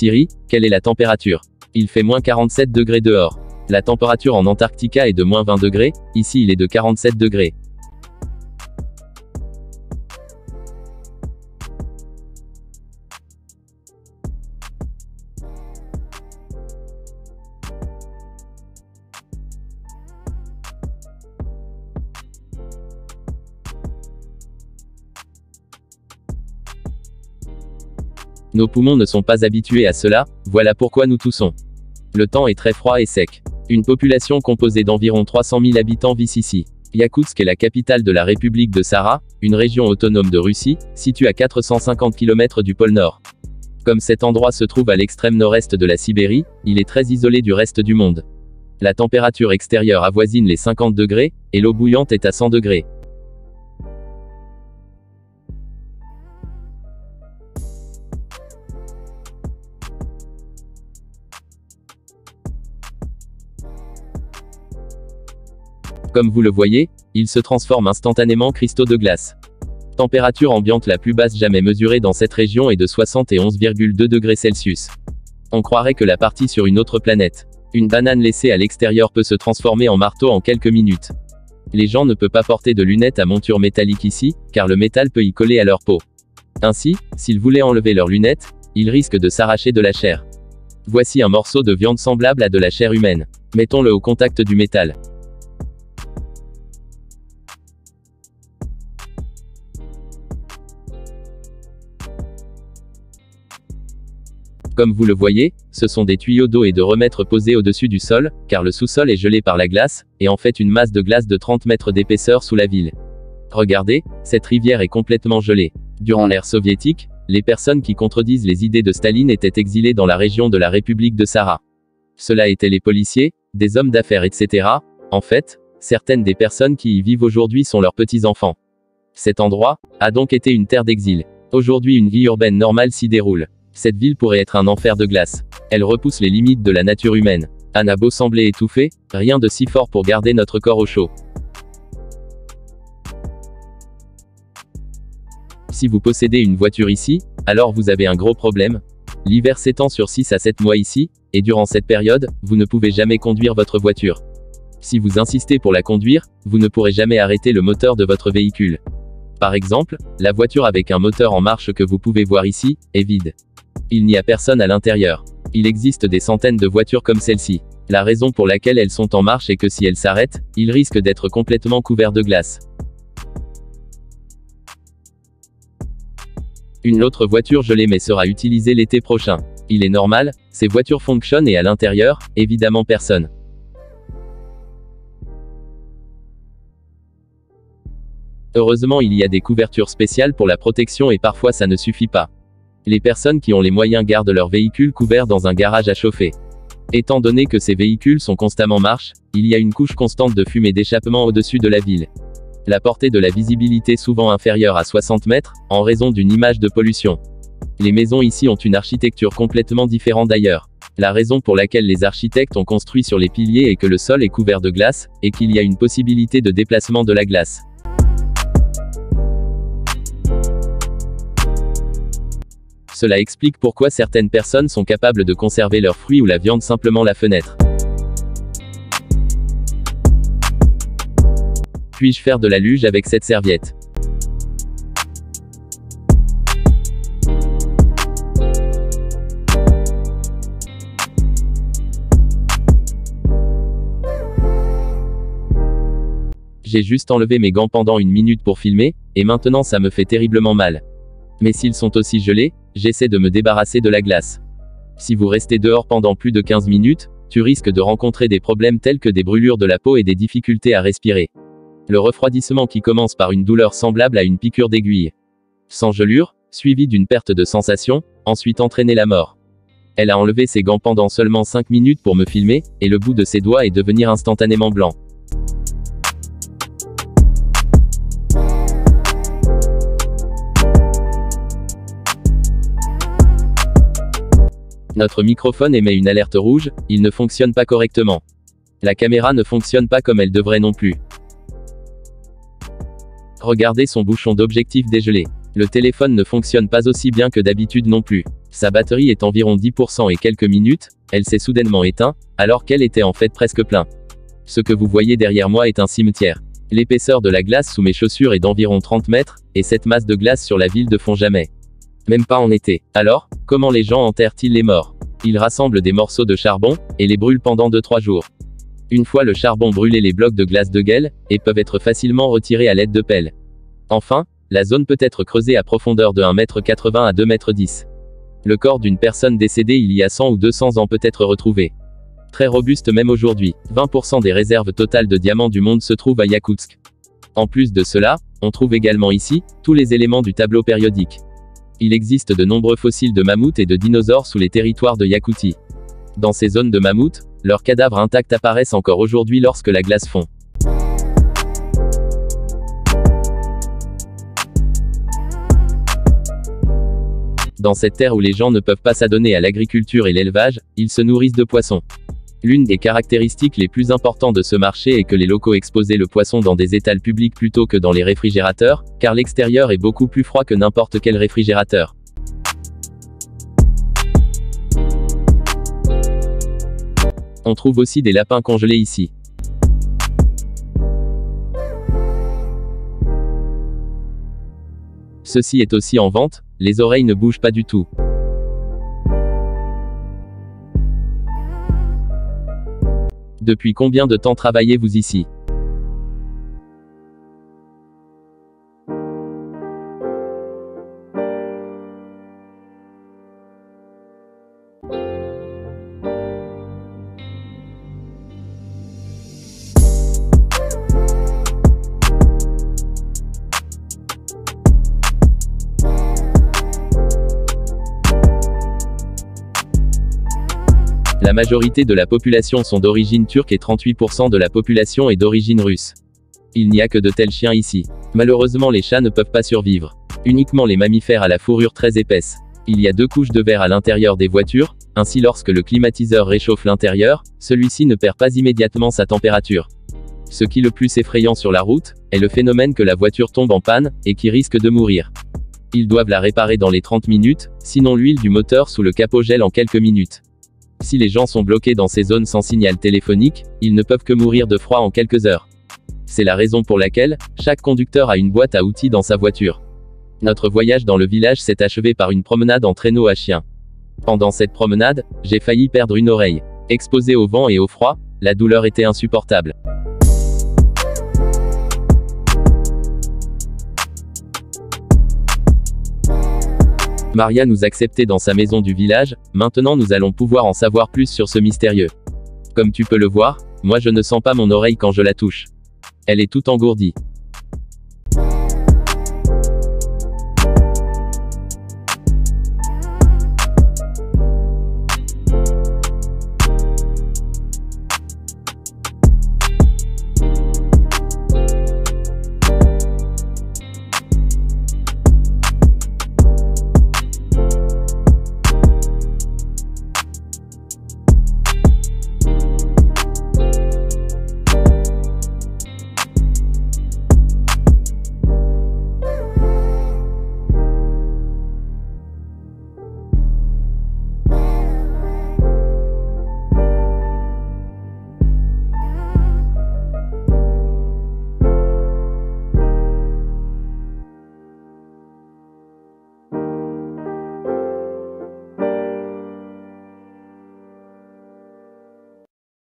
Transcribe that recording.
Siri, quelle est la température? Il fait moins 47 degrés dehors. La température en Antarctica est de moins 20 degrés, ici il est de 47 degrés. Nos poumons ne sont pas habitués à cela, voilà pourquoi nous toussons. Le temps est très froid et sec. Une population composée d'environ 300 000 habitants vit ici. Yakoutsk est la capitale de la République de Sakha, une région autonome de Russie, située à 450 km du pôle Nord. Comme cet endroit se trouve à l'extrême nord-est de la Sibérie, il est très isolé du reste du monde. La température extérieure avoisine les 50 degrés, et l'eau bouillante est à 100 degrés. Comme vous le voyez, il se transforme instantanément en cristaux de glace. Température ambiante la plus basse jamais mesurée dans cette région est de 71,2 degrés Celsius. On croirait que la partie sur une autre planète. Une banane laissée à l'extérieur peut se transformer en marteau en quelques minutes. Les gens ne peuvent pas porter de lunettes à monture métallique ici, car le métal peut y coller à leur peau. Ainsi, s'ils voulaient enlever leurs lunettes, ils risquent de s'arracher de la chair. Voici un morceau de viande semblable à de la chair humaine. Mettons-le au contact du métal. Comme vous le voyez, ce sont des tuyaux d'eau et de remètres posés au-dessus du sol, car le sous-sol est gelé par la glace, et en fait une masse de glace de 30 mètres d'épaisseur sous la ville. Regardez, cette rivière est complètement gelée. Durant l'ère soviétique, les personnes qui contredisent les idées de Staline étaient exilées dans la région de la République de Sakha. Cela étaient les policiers, des hommes d'affaires etc. En fait, certaines des personnes qui y vivent aujourd'hui sont leurs petits-enfants. Cet endroit a donc été une terre d'exil. Aujourd'hui une vie urbaine normale s'y déroule. Cette ville pourrait être un enfer de glace. Elle repousse les limites de la nature humaine. On a beau sembler étouffé, rien de si fort pour garder notre corps au chaud. Si vous possédez une voiture ici, alors vous avez un gros problème. L'hiver s'étend sur 6 à 7 mois ici, et durant cette période, vous ne pouvez jamais conduire votre voiture. Si vous insistez pour la conduire, vous ne pourrez jamais arrêter le moteur de votre véhicule. Par exemple, la voiture avec un moteur en marche que vous pouvez voir ici, est vide. Il n'y a personne à l'intérieur. Il existe des centaines de voitures comme celle-ci. La raison pour laquelle elles sont en marche est que si elles s'arrêtent, ils risquent d'être complètement couverts de glace. Une autre voiture gelée mais sera utilisée l'été prochain. Il est normal, ces voitures fonctionnent et à l'intérieur, évidemment personne. Heureusement il y a des couvertures spéciales pour la protection et parfois ça ne suffit pas. Les personnes qui ont les moyens gardent leurs véhicules couverts dans un garage à chauffer. Étant donné que ces véhicules sont constamment en marche, il y a une couche constante de fumée d'échappement au-dessus de la ville. La portée de la visibilité souvent inférieure à 60 mètres, en raison d'une image de pollution. Les maisons ici ont une architecture complètement différente d'ailleurs. La raison pour laquelle les architectes ont construit sur les piliers est que le sol est couvert de glace, et qu'il y a une possibilité de déplacement de la glace. Cela explique pourquoi certaines personnes sont capables de conserver leurs fruits ou la viande simplement à la fenêtre. Puis-je faire de la luge avec cette serviette? J'ai juste enlevé mes gants pendant une minute pour filmer, et maintenant ça me fait terriblement mal. Mais s'ils sont aussi gelés, j'essaie de me débarrasser de la glace. Si vous restez dehors pendant plus de 15 minutes, tu risques de rencontrer des problèmes tels que des brûlures de la peau et des difficultés à respirer. Le refroidissement qui commence par une douleur semblable à une piqûre d'aiguille. Sans gelure, suivi d'une perte de sensation, ensuite entraîner la mort. Elle a enlevé ses gants pendant seulement 5 minutes pour me filmer, et le bout de ses doigts est devenir instantanément blanc. Notre microphone émet une alerte rouge, il ne fonctionne pas correctement. La caméra ne fonctionne pas comme elle devrait non plus. Regardez son bouchon d'objectif dégelé. Le téléphone ne fonctionne pas aussi bien que d'habitude non plus. Sa batterie est environ 10% et quelques minutes, elle s'est soudainement éteinte, alors qu'elle était en fait presque plein. Ce que vous voyez derrière moi est un cimetière. L'épaisseur de la glace sous mes chaussures est d'environ 30 mètres, et cette masse de glace sur la ville ne fond jamais. Même pas en été. Alors, comment les gens enterrent-ils les morts? Ils rassemblent des morceaux de charbon, et les brûlent pendant 2-3 jours. Une fois le charbon brûlé, les blocs de glace dégèlent, et peuvent être facilement retirés à l'aide de pelles. Enfin, la zone peut être creusée à profondeur de 1,80 m à 2,10 m. Le corps d'une personne décédée il y a 100 ou 200 ans peut être retrouvé. Très robuste même aujourd'hui. 20% des réserves totales de diamants du monde se trouvent à Yakoutsk. En plus de cela, on trouve également ici, tous les éléments du tableau périodique. Il existe de nombreux fossiles de mammouths et de dinosaures sous les territoires de Yakoutie. Dans ces zones de mammouths, leurs cadavres intacts apparaissent encore aujourd'hui lorsque la glace fond. Dans cette terre où les gens ne peuvent pas s'adonner à l'agriculture et l'élevage, ils se nourrissent de poissons. L'une des caractéristiques les plus importantes de ce marché est que les locaux exposaient le poisson dans des étals publics plutôt que dans les réfrigérateurs, car l'extérieur est beaucoup plus froid que n'importe quel réfrigérateur. On trouve aussi des lapins congelés ici. Ceci est aussi en vente, les oreilles ne bougent pas du tout. Depuis combien de temps travaillez-vous ici? La majorité de la population sont d'origine turque et 38% de la population est d'origine russe. Il n'y a que de tels chiens ici. Malheureusement, les chats ne peuvent pas survivre. Uniquement les mammifères à la fourrure très épaisse. Il y a 2 couches de verre à l'intérieur des voitures, ainsi lorsque le climatiseur réchauffe l'intérieur, celui-ci ne perd pas immédiatement sa température. Ce qui est le plus effrayant sur la route, est le phénomène que la voiture tombe en panne, et qui risque de mourir. Ils doivent la réparer dans les 30 minutes, sinon l'huile du moteur sous le capot gèle en quelques minutes. Si les gens sont bloqués dans ces zones sans signal téléphonique, ils ne peuvent que mourir de froid en quelques heures. C'est la raison pour laquelle, chaque conducteur a une boîte à outils dans sa voiture. Notre voyage dans le village s'est achevé par une promenade en traîneau à chien. Pendant cette promenade, j'ai failli perdre une oreille. Exposé au vent et au froid, la douleur était insupportable. Maria nous acceptait dans sa maison du village, maintenant nous allons pouvoir en savoir plus sur ce mystérieux. Comme tu peux le voir, moi je ne sens pas mon oreille quand je la touche. Elle est toute engourdie.